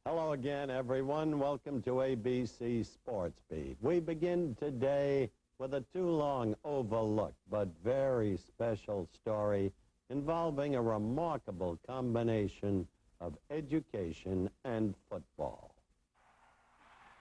Hello again, everyone. Welcome to ABC Sports Beat. We begin today with a too long overlooked but very special story involving a remarkable combination of education and football.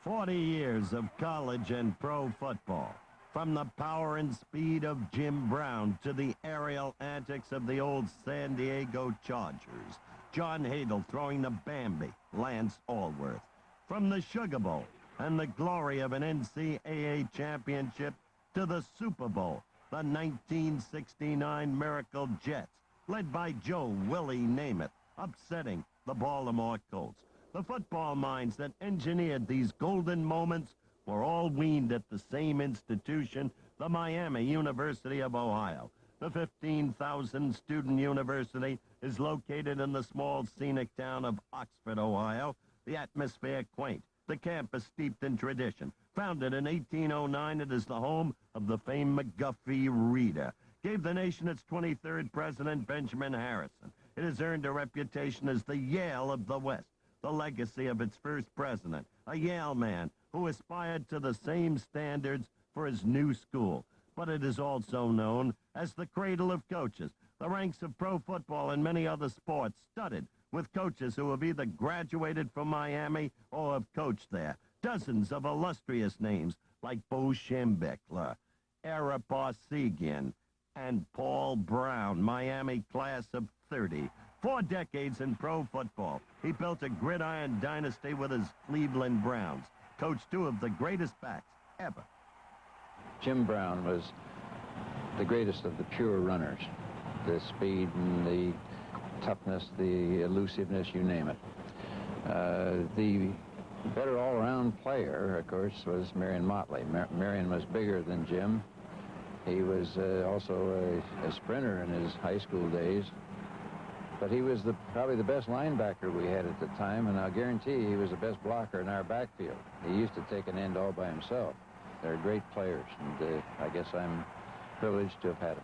40 years of college and pro football. From the power and speed of Jim Brown to the aerial antics of the old San Diego Chargers. John Hadel throwing the Bambi, Lance Allworth. From the Sugar Bowl and the glory of an NCAA championship to the Super Bowl, the 1969 Miracle Jets, led by Joe Willie Namath, upsetting the Baltimore Colts. The football minds that engineered these golden moments were all weaned at the same institution, the Miami University of Ohio. The 15,000-student university is located in the small scenic town of Oxford, Ohio. The atmosphere quaint, the campus steeped in tradition. Founded in 1809, it is the home of the famed McGuffey Reader. Gave the nation its 23rd president, Benjamin Harrison. It has earned a reputation as the Yale of the West. The legacy of its first president, a Yale man who aspired to the same standards for his new school. But it is also known as the Cradle of Coaches. The ranks of pro football and many other sports studded with coaches who have either graduated from Miami or have coached there. Dozens of illustrious names like Bo Schembechler, Ara Parsegian, and Paul Brown, Miami class of 30. 4 decades in pro football. He built a gridiron dynasty with his Cleveland Browns. Coached 2 of the greatest backs ever. Jim Brown was the greatest of the pure runners. The speed and the toughness, the elusiveness, you name it. The better all-around player, of course, was Marion Motley. Marion was bigger than Jim. He was also a sprinter in his high school days. But he was probably the best linebacker we had at the time, and I'll guarantee he was the best blocker in our backfield. He used to take an end all by himself. They're great players, and I guess I'm privileged to have had them.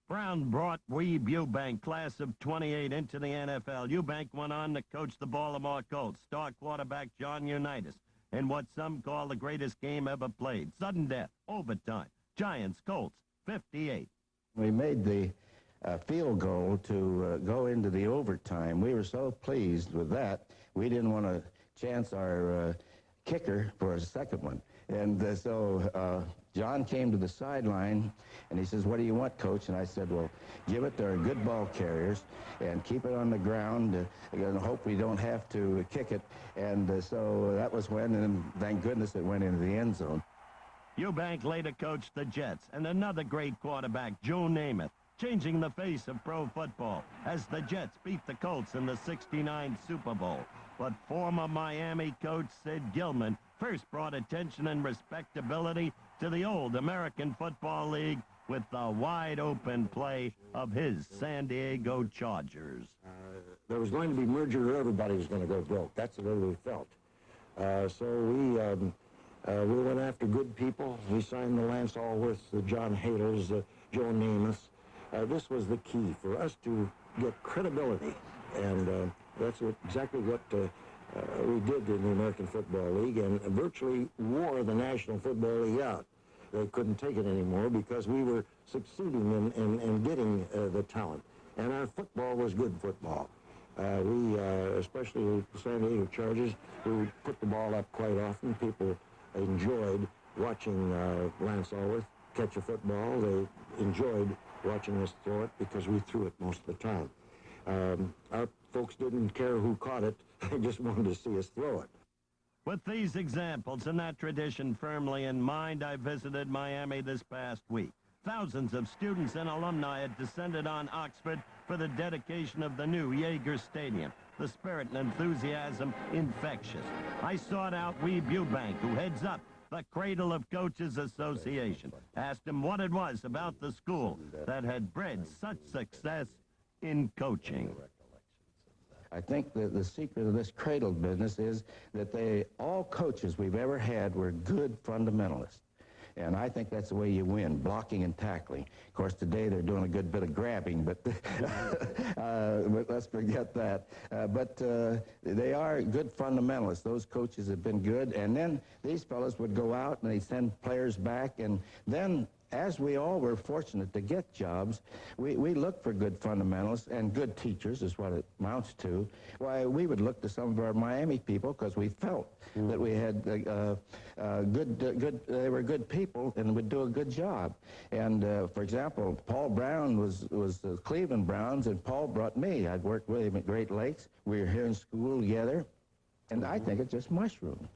Brown brought Weeb Eubank, class of 28, into the NFL. Eubank went on to coach the Baltimore Colts, star quarterback John Unitas, in what some call the greatest game ever played. Sudden death, overtime, Giants, Colts, 58. We made the field goal to go into the overtime. We were so pleased with that, we didn't want to chance our kicker for a second one. And so John came to the sideline, and he says, "What do you want, Coach?" And I said, "Well, give it to our good ball carriers and keep it on the ground and hope we don't have to kick it." And so that was when, and thank goodness it went into the end zone. Eubank later coached the Jets, and another great quarterback, Joe Namath, changing the face of pro football as the Jets beat the Colts in the '69 Super Bowl. But former Miami coach Sid Gilman first brought attention and respectability to the old American Football League with the wide-open play of his San Diego Chargers. There was going to be merger, or everybody was going to go broke. That's the way we felt. So we went after good people. We signed the Lance Allworths, the John Hadels, Joe Namath. This was the key for us to get credibility, and that's exactly what we did in the American Football League, and virtually wore the National Football League out. They couldn't take it anymore because we were succeeding in getting the talent, and our football was good football. We, especially the San Diego Chargers, we put the ball up quite often. People enjoyed watching Lance Allworth catch a football. They enjoyed watching us throw it because we threw it most of the time. Our folks didn't care who caught it. They just wanted to see us throw it. With these examples and that tradition firmly in mind, I visited Miami this past week. Thousands of students and alumni had descended on Oxford for the dedication of the new Yager Stadium. The spirit and enthusiasm infectious. I sought out Weeb Eubank, who heads up the Cradle of Coaches Association. Asked him what it was about the school that had bred such success in coaching. I think that the secret of this cradle business is that all coaches we've ever had were good fundamentalists. And I think that's the way you win, blocking and tackling. Of course, today they're doing a good bit of grabbing, but, but let's forget that. But they are good fundamentalists. Those coaches have been good. And then these fellows would go out and they'd send players back. And then, as we all were fortunate to get jobs, we looked for good fundamentalists and good teachers is what it amounts to. Why, we would look to some of our Miami people because we felt that we had they were good people and would do a good job. And for example, Paul Brown was the Cleveland Browns, and Paul brought me. I'd worked with him at Great Lakes. We were here in school together, and I think it just mushroomed.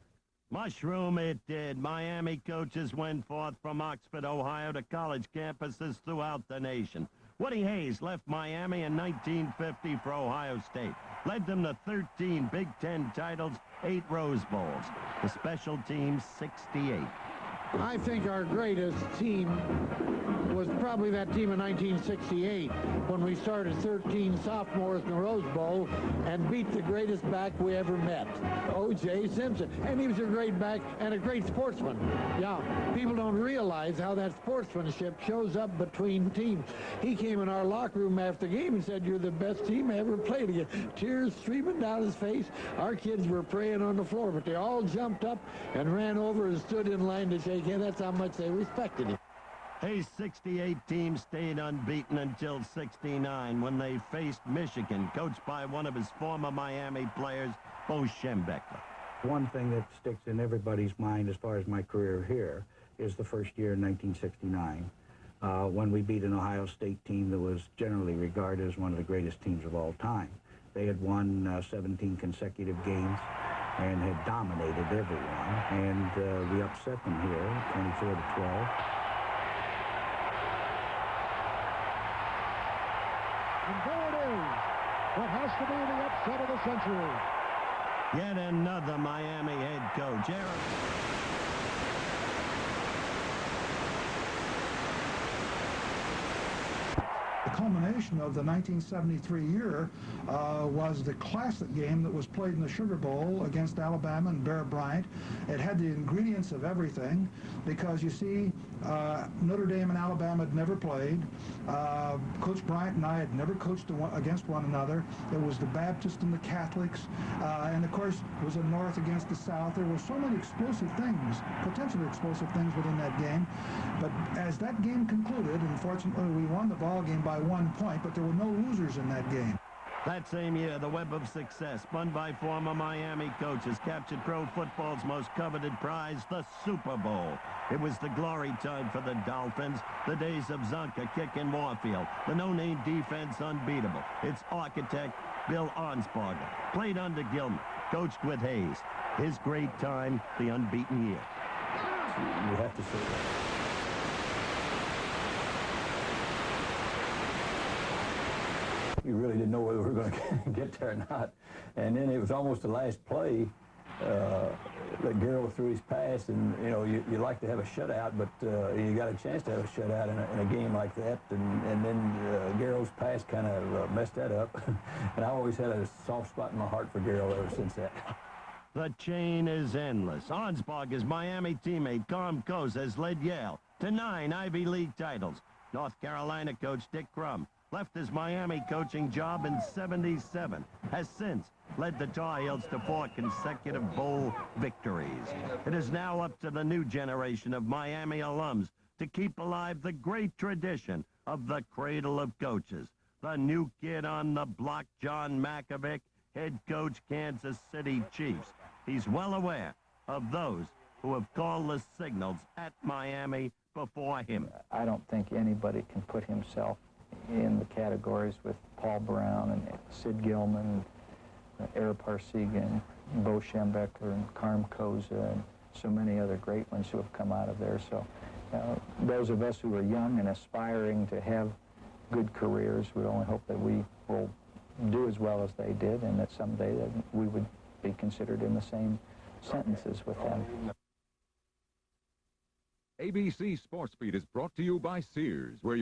Mushroom it did. Miami coaches went forth from Oxford, Ohio to college campuses throughout the nation. Woody Hayes left Miami in 1950 for Ohio State. Led them to 13 Big Ten titles, 8 Rose Bowls. The special teams, 68. I think our greatest team was probably that team in 1968 when we started 13 sophomores in the Rose Bowl and beat the greatest back we ever met, O.J. Simpson. And he was a great back and a great sportsman. Yeah, people don't realize how that sportsmanship shows up between teams. He came in our locker room after the game and said, "You're the best team I ever played against." Tears streaming down his face. Our kids were praying on the floor, but they all jumped up and ran over and stood in line to shake hands. That's how much they respected him. Hayes' 68 team stayed unbeaten until 69 when they faced Michigan, coached by one of his former Miami players, Bo Schembechler. One thing that sticks in everybody's mind as far as my career here is the first year in 1969 when we beat an Ohio State team that was generally regarded as one of the greatest teams of all time. They had won 17 consecutive games and had dominated everyone, and we upset them here, 24-12. And there it is, what has to be the upset of the century. Yet another Miami head coach, The culmination of the 1973 year was the classic game that was played in the Sugar Bowl against Alabama and Bear Bryant. It had the ingredients of everything because, you see, Notre Dame and Alabama had never played. Coach Bryant and I had never coached against one another. It was the Baptists and the Catholics, and of course it was the North against the South. There were so many explosive things, potentially explosive things within that game. But as that game concluded, unfortunately we won the ball game by 1 point, but there were no losers in that game. That same year, the web of success, spun by former Miami coaches, captured pro football's most coveted prize, the Super Bowl. It was the glory time for the Dolphins, the days of Zonka, Kick, and Warfield, the no-name defense unbeatable. Its architect, Bill Arnsparger, played under Gilman, coached with Hayes. His great time, the unbeaten year. You have to say that. We really didn't know whether we were going to get there or not. And then it was almost the last play that Garrell threw his pass, and you know you like to have a shutout, but you got a chance to have a shutout in a game like that, and then Garrell's pass kind of messed that up. And I always had a soft spot in my heart for Garrell ever since that. The chain is endless. Arnsparger's Miami teammate, Howard Cosell, has led Yale to 9 Ivy League titles. North Carolina coach Dick Crum left his Miami coaching job in '77, has since led the Tar Heels to 4 consecutive bowl victories. It is now up to the new generation of Miami alums to keep alive the great tradition of the Cradle of Coaches. The new kid on the block, John Mackovic, head coach Kansas City Chiefs. He's well aware of those who have called the signals at Miami before him. I don't think anybody can put himself in the categories with Paul Brown and Sid Gilman, Eric Parsegan, Bo Schembechler, and Howard Cosell, and so many other great ones who have come out of there. So those of us who are young and aspiring to have good careers, we only hope that we will do as well as they did, and that someday that we would be considered in the same sentences with them. ABC SportsBeat is brought to you by Sears, where